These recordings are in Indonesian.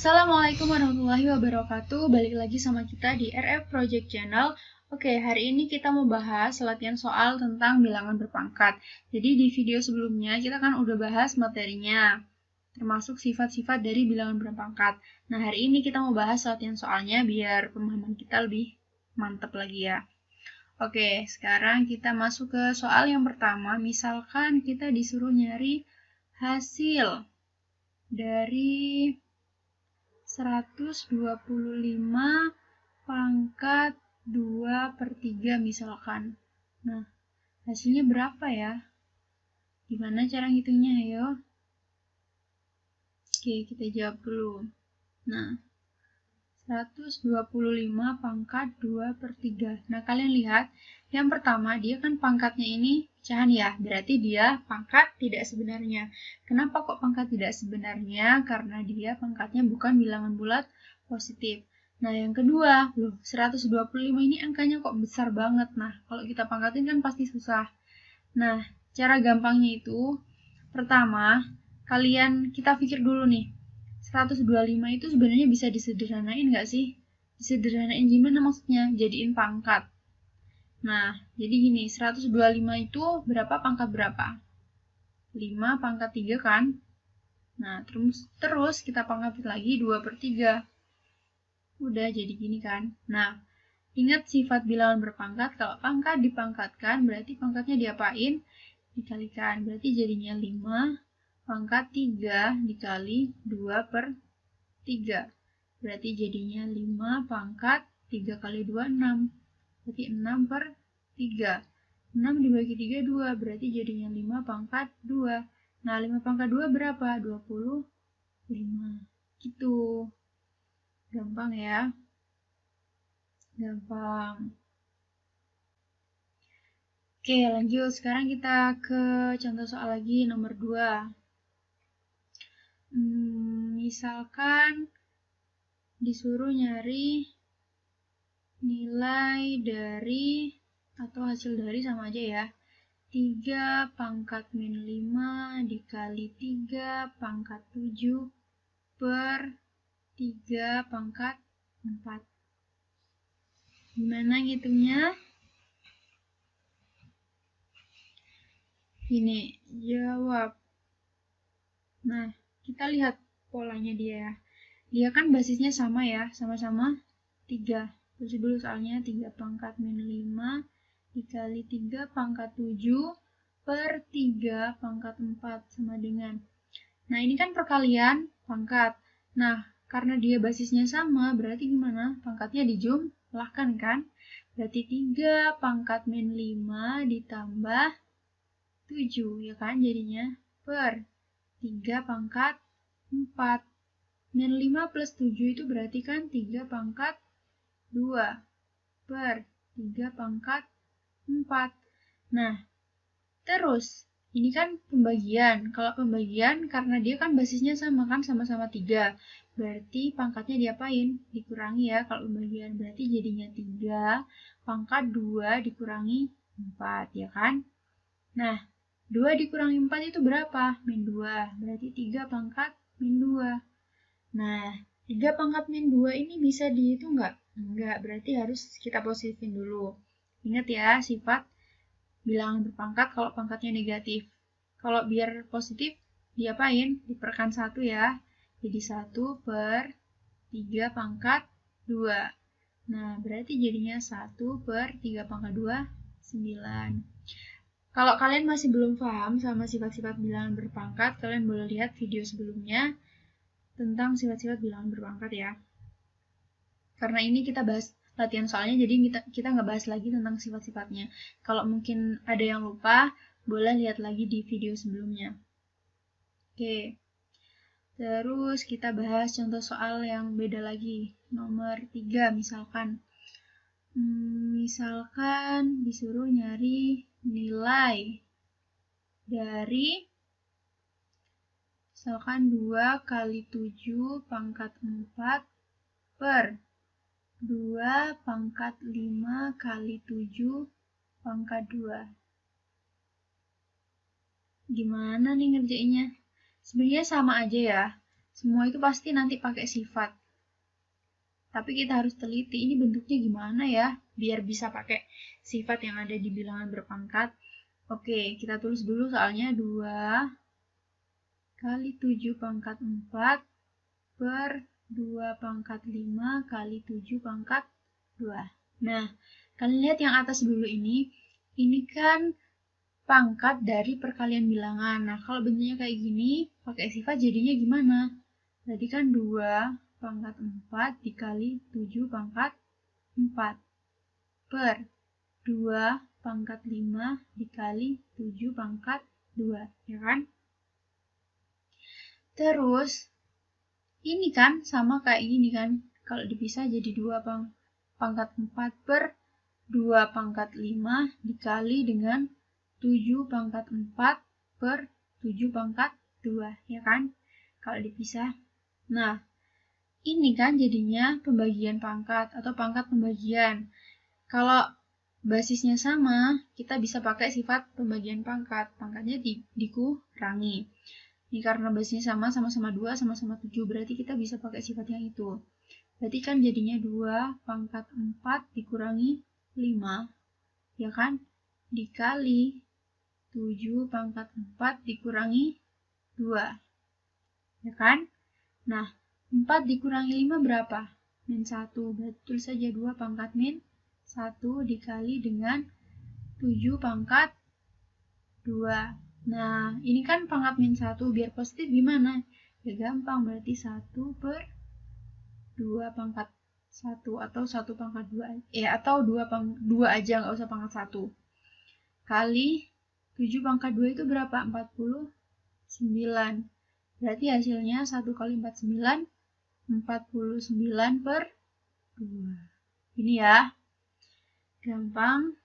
Assalamualaikum warahmatullahi wabarakatuh. Balik lagi sama kita di RF Project Channel. Oke, hari ini kita mau bahas latihan soal tentang bilangan berpangkat. Jadi di video sebelumnya kita kan udah bahas materinya, termasuk sifat-sifat dari bilangan berpangkat. Nah, hari ini kita mau bahas latihan soalnya biar pemahaman kita lebih mantap lagi ya. Oke, sekarang kita masuk ke soal yang pertama. Misalkan kita disuruh nyari hasil dari 125 pangkat 2/3 misalkan. Nah, hasilnya berapa ya? Gimana cara ngitungnya, ayo? Oke, kita jawab dulu. Nah, 125 pangkat 2/3. Nah, kalian lihat, yang pertama dia kan pangkatnya ini pecahan ya, berarti dia pangkat tidak sebenarnya. Kenapa kok pangkat tidak sebenarnya? Karena dia pangkatnya bukan bilangan bulat positif. Nah, yang kedua, loh, 125 ini angkanya kok besar banget. Nah, kalau kita pangkatin kan pasti susah. Nah, cara gampangnya itu, pertama, kita pikir dulu nih, 125 itu sebenarnya bisa disederhanain nggak sih? Disederhanain gimana maksudnya? Jadiin pangkat. Nah, jadi gini, 125 itu berapa pangkat berapa? 5 pangkat 3 kan? Nah, terus kita pangkatin lagi 2/3. Udah jadi gini kan? Nah, ingat sifat bilangan berpangkat, kalau pangkat dipangkatkan berarti pangkatnya diapain? Dikalikan, berarti jadinya 5 pangkat 3 dikali 2/3. Berarti jadinya 5 pangkat 3 kali 2, 6. Berarti 6/3. 6 dibagi 3, 2. Berarti jadinya 5 pangkat 2. Nah, 5 pangkat 2 berapa? 25. Gitu. Gampang ya? Gampang. Oke, lanjut. Sekarang kita ke contoh soal lagi, nomor 2. Misalkan disuruh nyari nilai dari atau hasil dari sama aja ya, 3 pangkat min 5 dikali 3 pangkat 7 per 3 pangkat 4. Gimana ngitungnya? Ini jawab. Nah, kita lihat polanya dia ya. Dia kan basisnya sama ya, sama-sama 3. Terus dulu soalnya 3 pangkat min 5 dikali 3 pangkat 7 per 3 pangkat 4 sama dengan. Nah, ini kan perkalian pangkat. Nah, karena dia basisnya sama, berarti gimana? Pangkatnya dijumlahkan kan? Berarti 3 pangkat min 5 ditambah 7, ya kan jadinya? Per 3 pangkat 4. Min 5 plus 7 itu berarti kan 3 pangkat 2 per 3 pangkat 4. Nah, terus ini kan pembagian. Kalau pembagian karena dia kan basisnya sama kan, sama-sama 3. Berarti pangkatnya diapain? Dikurangi ya kalau pembagian. Berarti jadinya 3 pangkat 2 dikurangi 4 ya kan? Nah, 2 dikurangi 4 itu berapa? Min 2. Berarti 3 pangkat min 2. Nah, 3 pangkat min 2 ini bisa dihitung nggak? Enggak, berarti harus kita positifin dulu. Ingat ya, sifat bilangan berpangkat kalau pangkatnya negatif. Kalau biar positif, diapain? Diperkan 1 ya. Jadi 1 per 3 pangkat 2. Nah, berarti jadinya 1 per 3 pangkat 2, 9. Kalau kalian masih belum paham sama sifat-sifat bilangan berpangkat, kalian boleh lihat video sebelumnya tentang sifat-sifat bilangan berpangkat ya. Karena ini kita bahas latihan soalnya, jadi kita nggak bahas lagi tentang sifat-sifatnya. Kalau mungkin ada yang lupa, boleh lihat lagi di video sebelumnya. Oke, terus kita bahas contoh soal yang beda lagi. Nomor 3 misalkan. Misalkan disuruh nyari nilai dari misalkan 2 kali 7 pangkat 4 per 2 pangkat 5 kali 7 pangkat 2. Gimana nih ngerjainnya? Sebenarnya sama aja ya. Semua itu pasti nanti pakai sifat. Tapi kita harus teliti ini bentuknya gimana ya, biar bisa pakai sifat yang ada di bilangan berpangkat. Oke, kita tulis dulu soalnya 2 kali 7 pangkat 4 per 2 pangkat 5 kali 7 pangkat 2. Nah, kalian lihat yang atas dulu ini kan pangkat dari perkalian bilangan. Nah, kalau bentuknya kayak gini, pakai sifat jadinya gimana? Berarti kan 2 pangkat 4 dikali 7 pangkat 4 per 2 pangkat 5 dikali 7 pangkat 2, ya kan? Terus, ini kan sama kayak gini kan, kalau dipisah jadi 2 pangkat 4 per 2 pangkat 5 dikali dengan 7 pangkat 4 per 7 pangkat 2, ya kan? Kalau dipisah. Nah, ini kan jadinya pembagian pangkat atau pangkat pembagian. Kalau basisnya sama, kita bisa pakai sifat pembagian pangkat. Pangkatnya dikurangi. Ini karena basisnya sama-sama 2, sama-sama 7, berarti kita bisa pakai sifat yang itu. Berarti kan jadinya 2 pangkat 4 dikurangi 5, ya kan? Dikali 7 pangkat 4 dikurangi 2, ya kan? Nah, 4 dikurangi 5 berapa? Min 1, berarti tulis saja 2 pangkat min 1 dikali dengan 7 pangkat 2. Nah, ini kan pangkat min 1, biar positif gimana? Ya gampang, berarti 1 per 2 pangkat 1 atau 1 pangkat 2. Atau 2 aja, nggak usah pangkat 1. Kali 7 pangkat 2 itu berapa? 49. Berarti hasilnya 1 kali 49, 49 per 2. Ini ya. Gampang.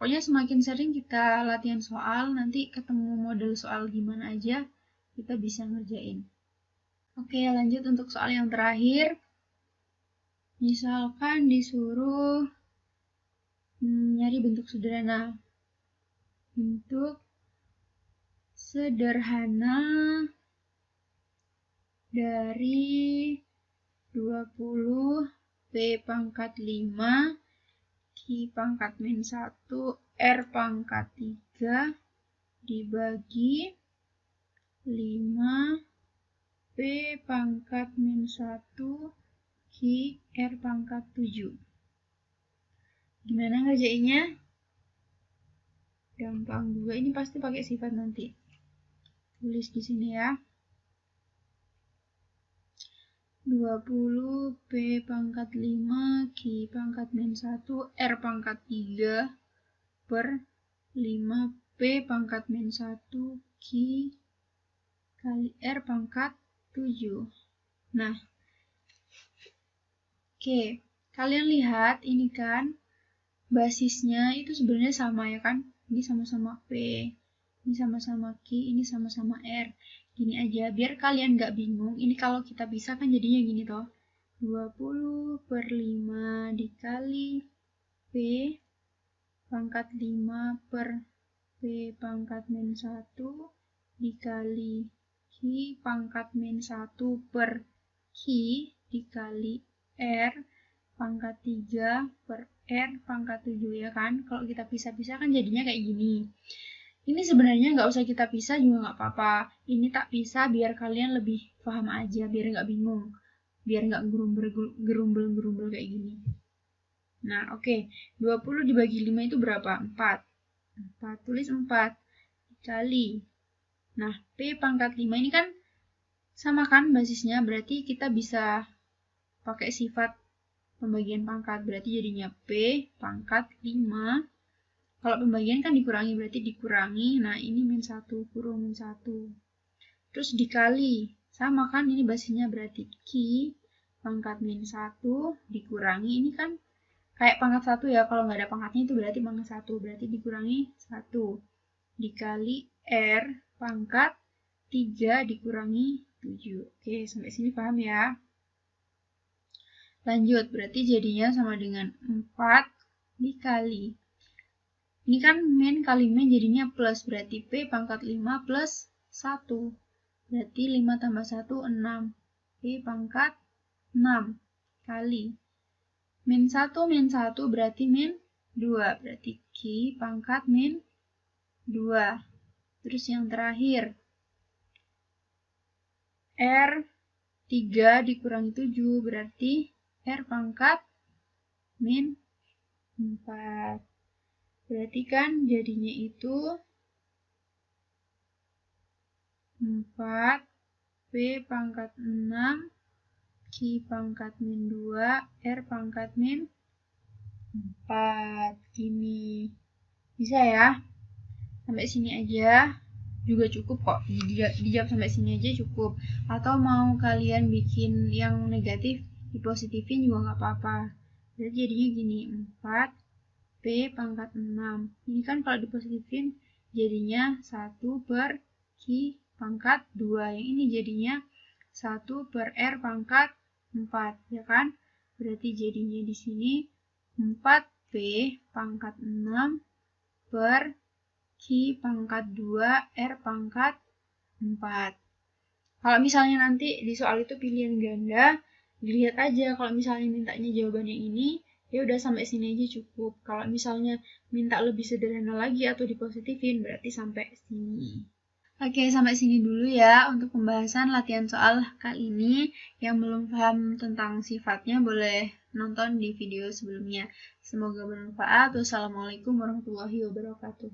Pokoknya semakin sering kita latihan soal, nanti ketemu model soal gimana aja, kita bisa ngerjain. Oke, lanjut untuk soal yang terakhir. Misalkan disuruh nyari bentuk sederhana. Bentuk sederhana dari 20 P pangkat 5 Q pangkat min 1 R pangkat 3 dibagi 5 P pangkat min 1 Q R pangkat 7. Gimana ngerjainnya? Gampang juga, ini pasti pakai sifat nanti. Tulis di sini ya. 20 P pangkat 5 Q pangkat min 1 R pangkat 3 per 5 P pangkat min 1 Q kali R pangkat 7. Nah, oke, kalian lihat ini kan basisnya itu sebenarnya sama ya kan? Ini sama-sama P, ini sama-sama Q, ini sama-sama R. Gini aja, biar kalian nggak bingung. Ini kalau kita pisah kan jadinya gini toh. 20 per 5 dikali P pangkat 5 per P pangkat min 1 dikali Q pangkat min 1 per Q dikali R pangkat 3 per R pangkat 7, ya kan? Kalau kita pisah-pisah kan jadinya kayak gini. Ini sebenarnya nggak usah kita pisah juga nggak apa-apa. Ini tak pisah biar kalian lebih paham aja, biar nggak bingung. Biar nggak gerumbel kayak gini. Nah, oke. 20 dibagi 5 itu berapa? 4. 4. Tulis 4. Dikali. Nah, P pangkat 5 ini kan sama kan basisnya. Berarti kita bisa pakai sifat pembagian pangkat. Berarti jadinya P pangkat 5. Kalau pembagian kan dikurangi, berarti dikurangi. Nah, ini min 1, kurung min 1. Terus dikali. Sama kan, ini basisnya berarti Q pangkat min 1 dikurangi. Ini kan kayak pangkat 1 ya. Kalau nggak ada pangkatnya itu berarti pangkat 1. Berarti dikurangi 1. Dikali R pangkat 3 dikurangi 7. Oke, sampai sini paham ya? Lanjut, berarti jadinya sama dengan 4 dikali. Ini kan min kali min jadinya plus, berarti P pangkat 5 plus 1. berarti 5 tambah 1, 6. P pangkat 6 kali. Min 1 berarti min 2. Berarti Q pangkat min 2. Terus yang terakhir, R 3 dikurangi 7 berarti R pangkat min 4. Berarti kan jadinya itu 4 P pangkat 6 Q pangkat min 2 R pangkat min 4. Gini. Bisa ya? Sampai sini aja juga cukup kok. Dijawab sampai sini aja cukup. Atau mau kalian bikin yang negatif dipositifin juga nggak apa-apa. Jadi jadinya gini, 4 P pangkat 6. Ini kan kalau dipositifin jadinya 1 per Q pangkat 2. Yang ini jadinya 1 per R pangkat 4, ya kan? Berarti jadinya di sini 4 P pangkat 6 per Q pangkat 2 R pangkat 4. Kalau misalnya nanti di soal itu pilihan ganda, dilihat aja kalau misalnya mintanya jawabannya ini, ya udah sampai sini aja cukup. Kalau misalnya minta lebih sederhana lagi atau dipositifin, berarti sampai sini. Oke, sampai sini dulu ya untuk pembahasan latihan soal kali ini. Yang belum paham tentang sifatnya boleh nonton di video sebelumnya. Semoga bermanfaat. Wassalamualaikum warahmatullahi wabarakatuh.